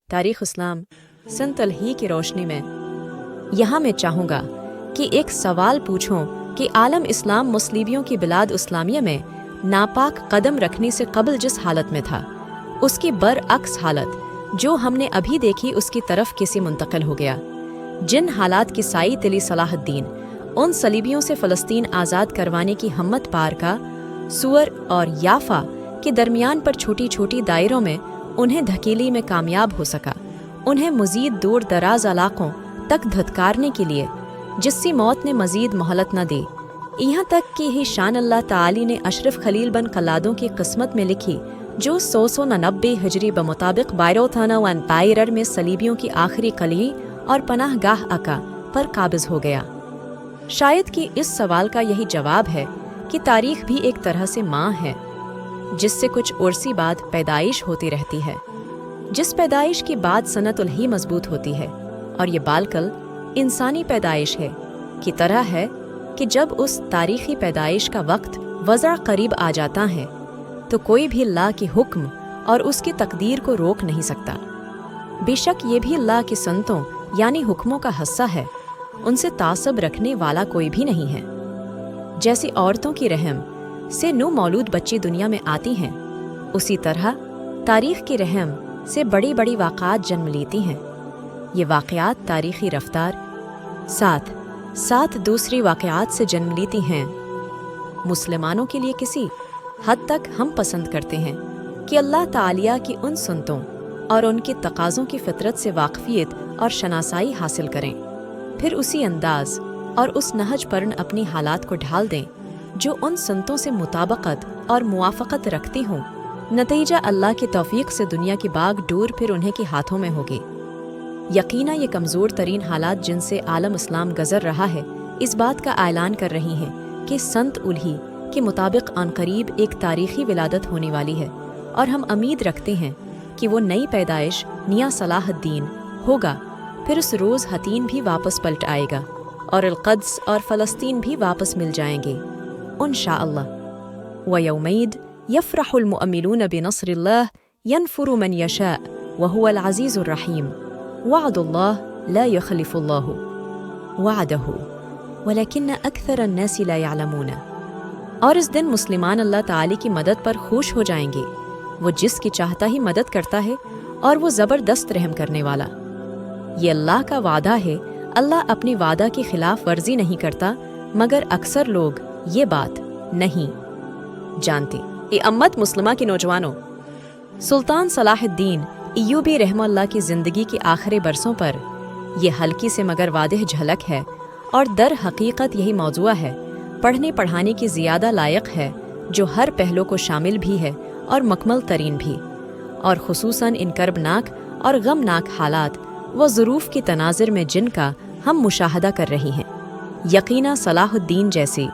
तारीख़ इस्लाम सन तलही की रोशनी में यहाँ मैं चाहूँगा कि एक सवाल पूछूं कि आलम इस्लाम मुस्लिमियों की बिलाद इस्लामिया में नापाक कदम रखने से कबल जिस हालत में था, उसकी बरअक्स हालत जो हमने अभी देखी उसकी तरफ कैसे मुंतकिल हो गया। जिन हालात की साई तिली सलाहुद्दीन उन सलीबियों से फ़लस्तीन आज़ाद करवाने की हिम्मत पार का सुअर और याफा के दरमियान पर छोटी छोटी दायरों में उन्हें धकेली में कामयाब हो सका, उन्हें मज़ीद दूर दराज इलाक़ों तक धत्कारने के लिए जिससी मौत ने मज़ीद मोहलत न दी। यहाँ तक कि ही शान अल्लाह ताली ने अशरफ खलील बन कलादों की किस्मत में लिखी जो 190 हिजरी बमुताबिक बायरोथाना वन पायरर में सलीबियों की आखिरी कली और पनाहगाह अका पर काबिज हो गया। शायद कि इस सवाल का यही जवाब है कि तारीख़ भी एक तरह से माँ है जिससे कुछ उर्सी बाद पैदाइश होती रहती है, जिस पैदाइश की बाद सनतुल ही मजबूत होती है, और ये बालकल इंसानी पैदाइश है की तरह है कि जब उस तारीख़ी पैदाइश का वक्त वज़ा करीब आ जाता है तो कोई भी अल्लाह की हुक्म और उसकी तकदीर को रोक नहीं सकता। बेशक ये भी अल्लाह के संतों यानी हुक्मों का हिस्सा है, उनसे तासब रखने वाला कोई भी नहीं है। जैसी औरतों की रहम से नौ मौलूद बच्ची दुनिया में आती हैं, उसी तरह तारीख़ की रहम से बड़ी बड़ी वाक़ात जन्म लेती हैं। ये वाक़यात तारीख़ी रफ्तार साथ दूसरी वाक़यात से जन्म लेती हैं। मुसलमानों के लिए किसी हद तक हम पसंद करते हैं कि अल्लाह तालिया की उन सुनतों और उनके तकाज़ों की फ़ितरत से वाक़फ़ियत और शनासाई हासिल करें, फिर उसी अंदाज़ और उस नहज पर अपनी हालात को ढाल दें जो उन सुनतों से मुताबकत और मुआफ़क़त रखती हों। नतीजा अल्लाह की तौफ़ीक़ से दुनिया की बाग डोर फिर उन्हें के हाथों में होगी। यकीना ये कमज़ोर तरीन हालात जिनसे आलम इस्लाम गज़र रहा है इस बात का ऐलान कर रही हैं कि संत उल्ही के मुताबिक अनकरीब एक तारीख़ी विलादत होने वाली है, और हम उम्मीद रखते हैं कि वो नई पैदाइश निया सलाहुद्दीन होगा। फिर उस रोज़ हतीन भी वापस पलट आएगा और अल-क़द्स और फ़लस्तीन भी वापस मिल जाएंगे इंशाअल्लाह। व यौमैद यफ़रहुल मुअम्मिलून बिनस्रिल्लाह यनफुरु मन यशा व हुवल अज़ीज़ुर रहीम वअदुल्लाह ला युख़लिफ़ुल्लाहु वअदहु वलकिन्न अक्सरन नासि ला यअलमून। और इस दिन मुस्लिमान अल्लाह ताली की मदद पर खुश हो जाएंगे, वो जिसकी चाहता ही मदद करता है और वो ज़बरदस्त रहम करने वाला। ये अल्लाह का वादा है, अल्लाह अपने वादा की खिलाफ वर्जी नहीं करता, मगर अक्सर लोग ये बात नहीं जानते। ए अम्मत मुस्लिमा के नौजवानों, सुल्तान सलाहुद्दीन अय्यूबी रहमतुल्लाह की ज़िंदगी के आखिरी बरसों पर यह हल्की से मगर वादह झलक है, और दर हकीकत यही मौजूआ है, पढ़ने पढ़ाने की ज़ियादा लायक है, जो हर पहलू को शामिल भी है और मकमल तरीन भी, और खुसूसन इन कर्बनाक और गमनाक हालात व ज़ुरूफ़ की तनाज़ुर में जिनका हम मुशाहदा कर रही हैं। यकीना सलाहुद्दीन जैसे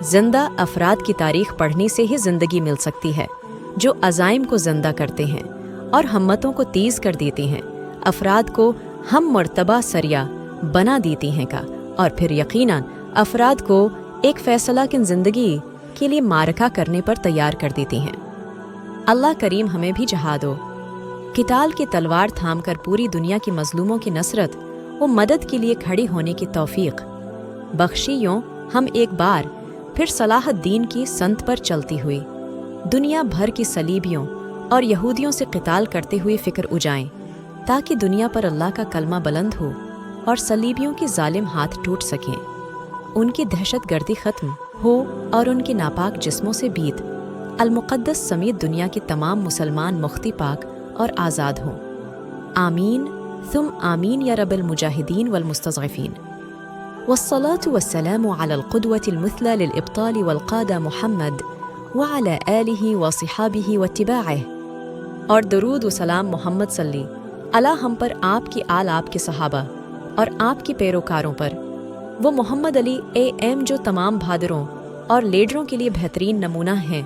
ज़िंदा अफराद की तारीख़ पढ़ने से ही ज़िंदगी मिल सकती है, जो अज़ाइम को ज़िंदा करते हैं और हिम्मतों को तेज़ कर देते हैं, अफराद को हम मर्तबा सरिया बना देती हैं का, और फिर यकीनन अफराद को एक फ़ैसला किन ज़िंदगी के लिए मारका करने पर तैयार कर देती हैं। अल्लाह करीम हमें भी जहा दो किताल की तलवार थाम कर पूरी दुनिया की मज़लूमों की नसरत व मदद के लिए खड़ी होने की तौफ़ीक़ बख्शियों। हम एक बार फिर सलाहुद्दीन की संत पर चलती हुई दुनिया भर की सलीबियों और यहूदियों से क़िताल करते हुए फ़िक्र उजाएं, ताकि दुनिया पर अल्लाह का कलमा बुलंद हो और सलीबियों के जालिम हाथ टूट सकें, उनकी दहशत गर्दी ख़त्म हो और उनके नापाक जिस्मों से बीत अल-मुक़द्दस समेत दुनिया के तमाम मुसलमान मुख्ती पाक और आज़ाद हों। आमीन तुम आमीन या रब्बल मुजाहिदीन वल मुस्तज़अफ़ीन। वस्सलातु वस्सलामु अलल क़ुदवतिल मुथला लिल इब्ताल वल क़ादा मुहम्मद व अला आलिहि व सहाबिहि वत्तिबाइहि। और दरूद व सलाम मोहम्मद सल्ली अला हम पर, आपकी आल आपके सहाबा और आपकी पैरोकारों पर, वो मोहम्मद अली AM जो तमाम बहादुरों और लीडरों के लिए बेहतरीन नमूना हैं।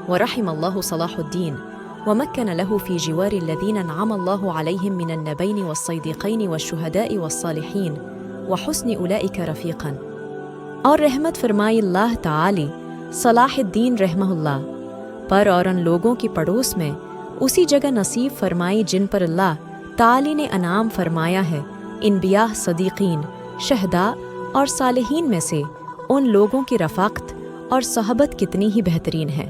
व रहिमल्लाहु सलाहुद्दीन व मक्कन लहु फ़ी जिवारि लदीन अनअम अल्लाहु अलैहिम मिनन नबय्यिन वस्सिद्दीक़ीन वश्शुहदाइ वस्सालिहीन व हुस्न उलाइका रफ़ीक़न। और रहमत फरमाई अल्लाह ताली सलाहुद्दीन रहमहुल्लाह पर और उन लोगों की पड़ोस में उसी जगह नसीब फरमाई जिन पर अल्लाह تعالی نے انعام فرمایا ہے، انبیاء، صدیقین، شہداء اور صالحین میں سے ان لوگوں کی رفاقت اور صحبت کتنی ہی بہترین ہے